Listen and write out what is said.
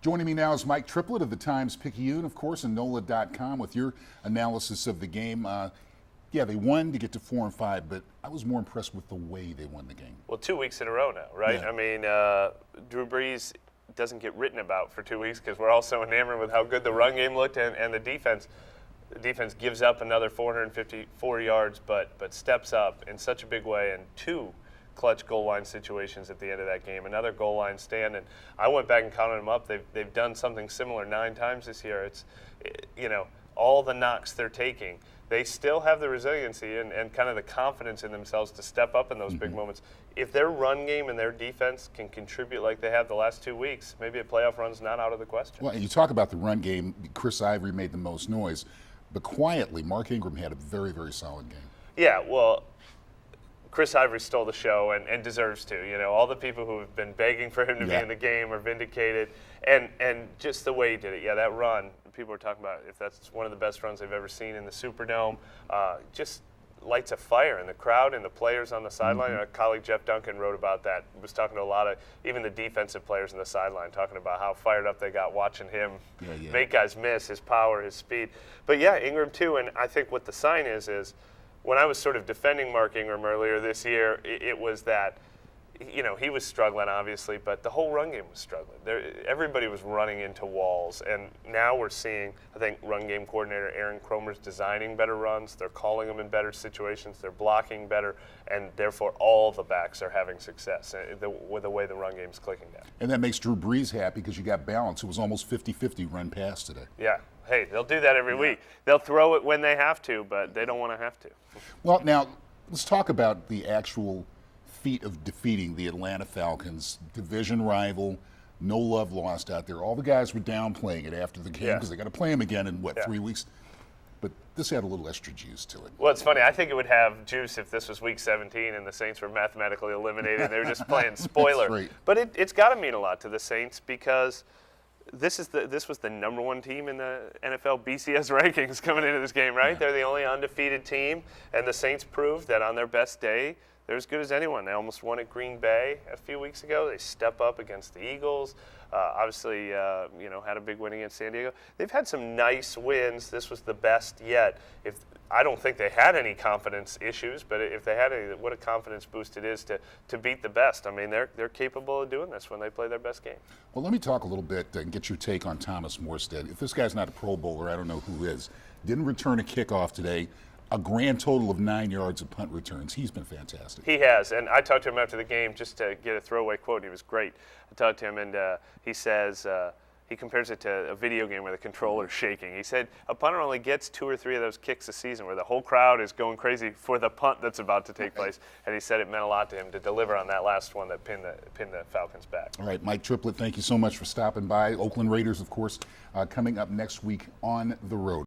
Joining me now is Mike Triplett of the Times-Picayune, of course, and NOLA.com with your analysis of the game. Yeah, they won to get to 4-5, but I was more impressed with the way they won the game. Well, 2 weeks in a row now, right? Yeah. I mean, Drew Brees doesn't get written about for 2 weeks because we're all so enamored with how good the run game looked and the defense. The defense gives up another 454 yards, but steps up in such a big way, and two clutch goal line situations at the end of that game. Another goal line stand, and I went back and counted them up. They've done something similar 9 times this year. All the knocks they're taking, they still have the resiliency and kind of the confidence in themselves to step up in those big moments. If their run game and their defense can contribute like they have the last 2 weeks, maybe a playoff run's not out of the question. Well, and you talk about the run game. Chris Ivory made the most noise, but quietly, Mark Ingram had a very, very solid game. Yeah, well, Chris Ivory stole the show and deserves to. You know, all the people who have been begging for him to be in the game are vindicated, and just the way he did it. Yeah, that run, people are talking about if that's one of the best runs they've ever seen in the Superdome. Just lights a fire in the crowd and the players on the sideline. Our colleague Jeff Duncan wrote about that. He was talking to a lot of even the defensive players on the sideline, talking about how fired up they got watching him make guys miss, his power, his speed. But yeah, Ingram too, and I think what the sign is when I was sort of defending Mark Ingram earlier this year, it was that, you know, he was struggling obviously, but the whole run game was struggling. Everybody was running into walls, and now we're seeing, I think, run game coordinator Aaron Kromer's designing better runs. They're calling them in better situations. They're blocking better, and therefore all the backs are having success with the way the run game's clicking now. And that makes Drew Brees happy because you got balance. It was almost 50-50 run pass today. Yeah. Hey, they'll do that every week. They'll throw it when they have to, but they don't want to have to. Well, now, let's talk about the actual feat of defeating the Atlanta Falcons, division rival, no love lost out there. All the guys were downplaying it after the game because they got to play them again in, 3 weeks? But this had a little extra juice to it. Well, it's funny. I think it would have juice if this was Week 17 and the Saints were mathematically eliminated. They were just playing spoiler. Right. But it's got to mean a lot to the Saints because this was the number 1 team in the NFL BCS rankings coming into this game, right? Yeah. They're the only undefeated team, and the Saints proved that on their best day, they're as good as anyone. They almost won at Green Bay a few weeks ago. They step up against the Eagles. Obviously, had a big win against San Diego. They've had some nice wins. This was the best yet. I don't think they had any confidence issues, but if they had any, what a confidence boost it is to beat the best. I mean, they're capable of doing this when they play their best game. Well, let me talk a little bit and get your take on Thomas Morstead. If this guy's not a Pro Bowler, I don't know who is. Didn't return a kickoff today. A grand total of 9 yards of punt returns. He's been fantastic. He has, and I talked to him after the game just to get a throwaway quote. He was great. I talked to him, and he says he compares it to a video game where the controller's shaking. He said a punter only gets 2 or 3 of those kicks a season where the whole crowd is going crazy for the punt that's about to take place. And he said it meant a lot to him to deliver on that last one that pinned the Falcons back. All right, Mike Triplett, thank you so much for stopping by. Oakland Raiders, of course, coming up next week on the road.